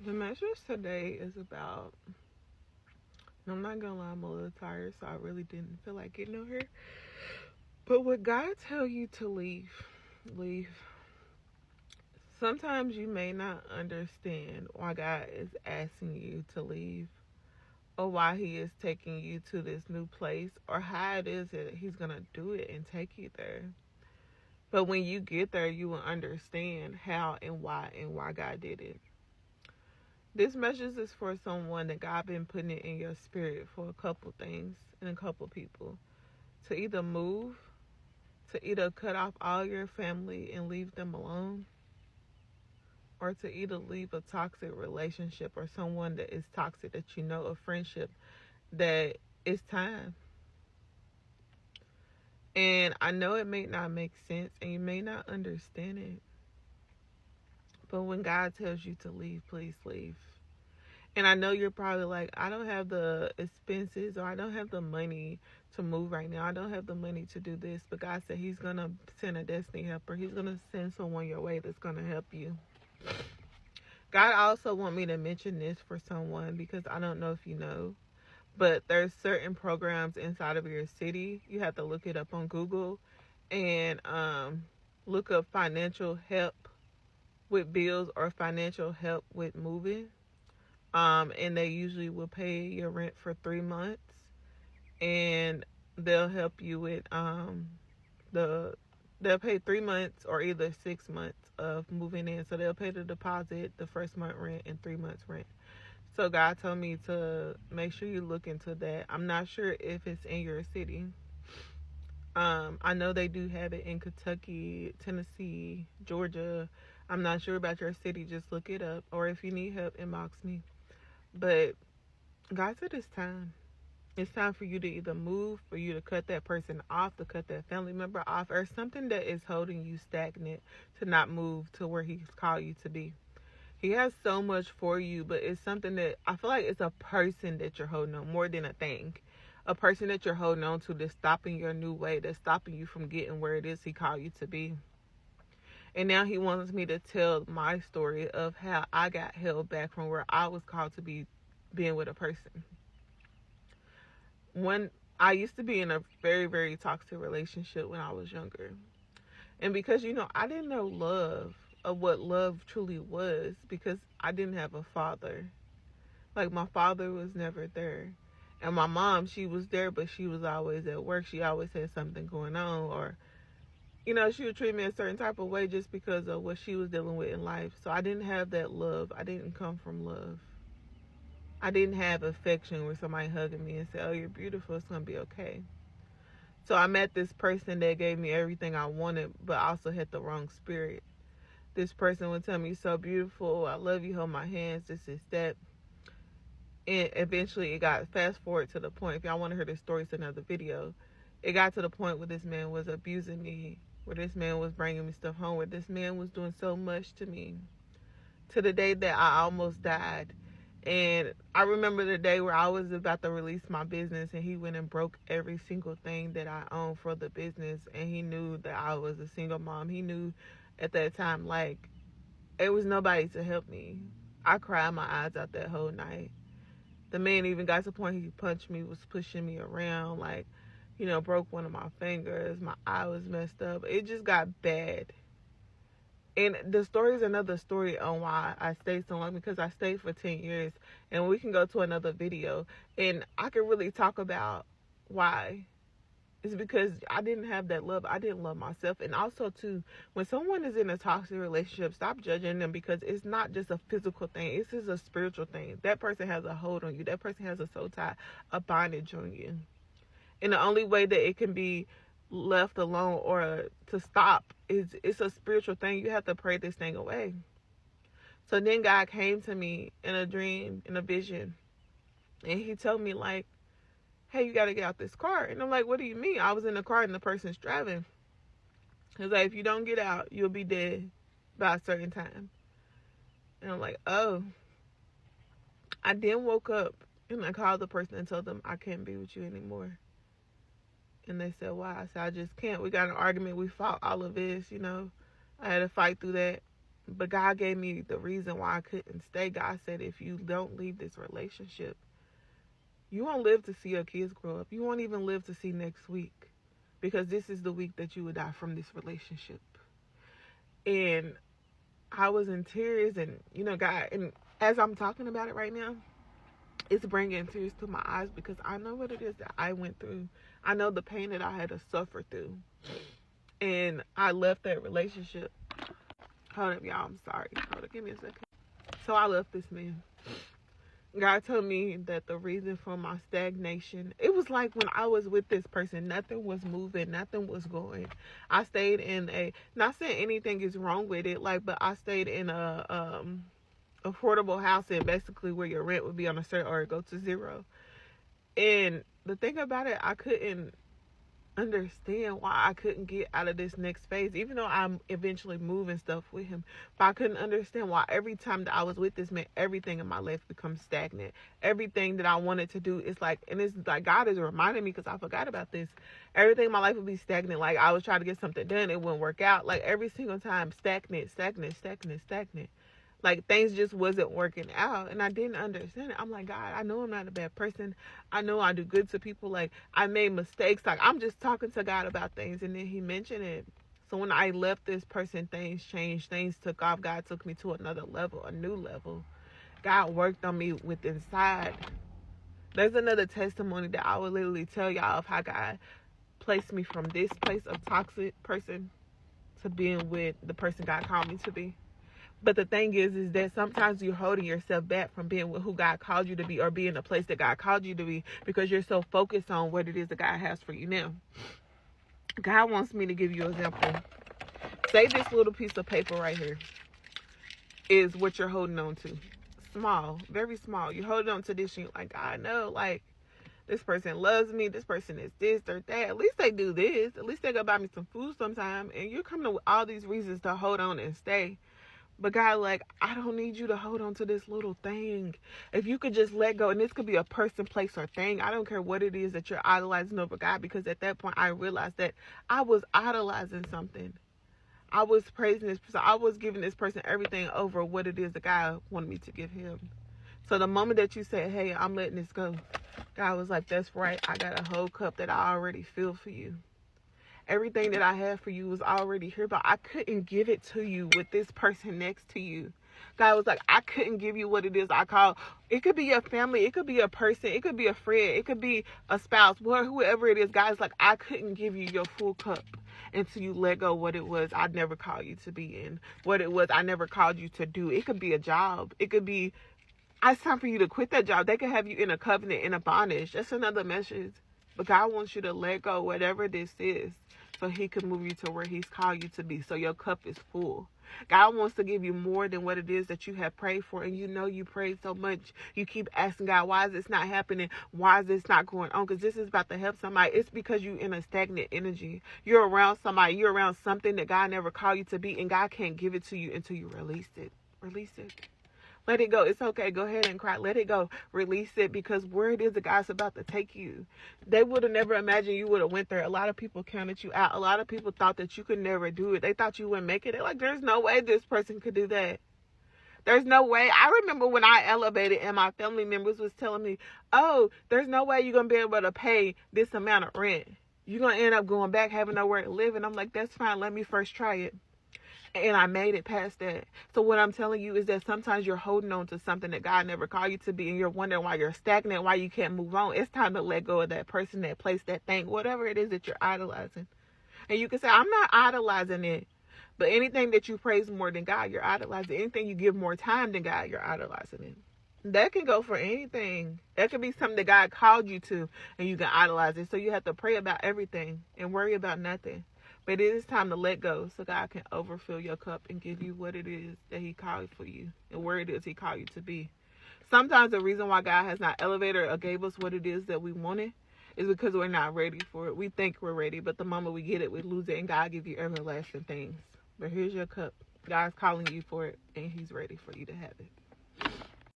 The message today is about, I'm not gonna lie, I'm a little tired, so I really didn't feel like getting on here. But when God tell you to leave, leave. Sometimes you may not understand why God is asking you to leave, or why He is taking you to this new place, or how it is that He's gonna do it and take you there. But when you get there, you will understand how and why God did it. This message is for someone that God been putting it in your spirit for a couple things and a couple people. To either move, to either cut off all your family and leave them alone, or to either leave a toxic relationship or someone that is toxic that you know, a friendship that it's time. And I know it may not make sense and you may not understand it, but when God tells you to leave, please leave. And I know you're probably like, I don't have the expenses, or I don't have the money to move right now. I don't have the money to do this. But God said He's going to send a destiny helper. He's going to send someone your way that's going to help you. God also want me to mention this for someone because I don't know if you know, but there's certain programs inside of your city. You have to look it up on Google and look up financial help with bills or financial help with moving. And they usually will pay your rent for 3 months, and they'll help you with the they'll pay 3 months or either 6 months of moving in. So they'll pay the deposit, the first month rent, and 3 months rent. So God told me to make sure you look into that. I'm not sure if it's in your city. I know they do have it in Kentucky, Tennessee, Georgia. I'm not sure about your city. Just look it up, or if you need help, inbox me. But God said it's time. It's time for you to either move, for you to cut that person off, to cut that family member off, or something that is holding you stagnant to not move to where He's called you to be. He has so much for you, but it's something that I feel like it's a person that you're holding on more than a thing. A person that you're holding on to that's stopping your new way, that's stopping you from getting where it is He called you to be. And now He wants me to tell my story of how I got held back from where I was called to be, being with a person. When I used to be in a very, very toxic relationship when I was younger. And because, I didn't know love, of what love truly was, because I didn't have a father. Like, my father was never there. And my mom, she was there, but she was always at work. She always had something going on, or, she would treat me a certain type of way just because of what she was dealing with in life. So I didn't have that love. I didn't come from love. I didn't have affection where somebody hugging me and said, "Oh, you're beautiful. It's going to be okay." So I met this person that gave me everything I wanted, but also had the wrong spirit. This person would tell me, "So beautiful. I love you. Hold my hands. This is that." And eventually it got, fast forward to the point, if y'all want to hear this story, it's another video. It got to the point where this man was abusing me, where this man was bringing me stuff home, where this man was doing so much to me, to the day that I almost died. And I remember the day where I was about to release my business, and he went and broke every single thing that I owned for the business. And he knew that I was a single mom. He knew at that time, like, it was nobody to help me. I cried my eyes out that whole night. The man even got to the point he punched me, was pushing me around, like, broke one of my fingers. My eye was messed up. It just got bad. And the story is another story on why I stayed so long, because I stayed for 10 years. And we can go to another video. And I can really talk about why. It's because I didn't have that love. I didn't love myself. And also, too, when someone is in a toxic relationship, stop judging them, because it's not just a physical thing. It's just a spiritual thing. That person has a hold on you. That person has a soul tie, a bondage on you. And the only way that it can be left alone or to stop is, it's a spiritual thing. You have to pray this thing away. So then God came to me in a dream, in a vision, and He told me, like, "Hey, you got to get out this car." And I'm like, "What do you mean?" I was in the car and the person's driving. He's like, "If you don't get out, you'll be dead by a certain time." And I'm like, "Oh." I then woke up and I called the person and told them, "I can't be with you anymore." And they said, "Why?" I said, "I just can't. We got in an argument. We fought all of this, I had to fight through that." But God gave me the reason why I couldn't stay. God said, if you don't leave this relationship, you won't live to see your kids grow up. You won't even live to see next week, because this is the week that you would die from this relationship. And I was in tears, and God, and as I'm talking about it right now, it's bringing tears to my eyes, because I know what it is that I went through. I know the pain that I had to suffer through. And I left that relationship. Hold up, y'all. I'm sorry. Hold up. Give me a second. So I left this man. God told me that the reason for my stagnation, it was like when I was with this person, nothing was moving, nothing was going. I stayed in not saying anything is wrong with it, but I stayed in a affordable house, and basically where your rent would be on a certain, or go to zero. And the thing about it, I couldn't understand why I couldn't get out of this next phase, even though I'm eventually moving stuff with him. But I couldn't understand why every time that I was with this man, everything in my life becomes stagnant. Everything that I wanted to do is and it's like God is reminding me, because I forgot about this. Everything in my life would be stagnant. Like I was trying to get something done, it wouldn't work out. Like every single time, stagnant. Like things just wasn't working out, and I didn't understand it. I'm like, God, I know I'm not a bad person. I know I do good to people. Like I made mistakes. Like I'm just talking to God about things, and then he mentioned it. So when I left this person, things changed. Things took off. God took me to another level, a new level. God worked on me with inside. There's another testimony that I will literally tell y'all of how God placed me from this place of toxic person to being with the person God called me to be. But the thing is that sometimes you're holding yourself back from being with who God called you to be, or being the place that God called you to be, because you're so focused on what it is that God has for you now. God wants me to give you an example. Say this little piece of paper right here is what you're holding on to. Small, very small. You're holding on to this, and you're like, God, no, this person loves me. This person is this or that. At least they do this. At least they go buy me some food sometime. And you're coming up with all these reasons to hold on and stay. But God, I don't need you to hold on to this little thing. If you could just let go, and this could be a person, place, or thing. I don't care what it is that you're idolizing over God, because at that point I realized that I was idolizing something. I was praising this person. I was giving this person everything over what it is that God wanted me to give him. So the moment that you said, hey, I'm letting this go, God was like, that's right. I got a whole cup that I already fill for you. Everything that I have for you was already here, but I couldn't give it to you with this person next to you. God was like, I couldn't give you what it is I call. It could be your family. It could be a person. It could be a friend. It could be a spouse. Whoever it is, God is like, I couldn't give you your full cup until you let go what it was I never called you to be in. What it was I never called you to do. It could be a job. It could be, it's time for you to quit that job. They could have you in a covenant, in a bondage. That's another message. But God wants you to let go whatever this is, so he can move you to where he's called you to be, so your cup is full. God wants to give you more than what it is that you have prayed for. And you prayed so much. You keep asking God, why is this not happening? Why is this not going on? Because this is about to help somebody. It's because you're in a stagnant energy. You're around somebody. You're around something that God never called you to be. And God can't give it to you until you release it. Release it. Let it go. It's okay. Go ahead and cry. Let it go. Release it, because where it is that God's about to take you, they would have never imagined you would have went there. A lot of people counted you out. A lot of people thought that you could never do it. They thought you wouldn't make it. They're like, there's no way this person could do that. There's no way. I remember when I elevated and my family members was telling me, oh, there's no way you're going to be able to pay this amount of rent. You're going to end up going back having nowhere to live. And I'm like, that's fine. Let me first try it. And I made it past that. So what I'm telling you is that sometimes you're holding on to something that God never called you to be, and you're wondering why you're stagnant, why you can't move on. It's time to let go of that person, that place, that thing, whatever it is that you're idolizing. And you can say, I'm not idolizing it. But anything that you praise more than God, you're idolizing. Anything you give more time than God, you're idolizing it. That can go for anything. That could be something that God called you to, and you can idolize it. So you have to pray about everything and worry about nothing. But it is time to let go, so God can overfill your cup and give you what it is that he called for you and where it is he called you to be. Sometimes the reason why God has not elevated or gave us what it is that we wanted is because we're not ready for it. We think we're ready, but the moment we get it, we lose it, and God gives you everlasting things. But here's your cup. God's calling you for it, and he's ready for you to have it.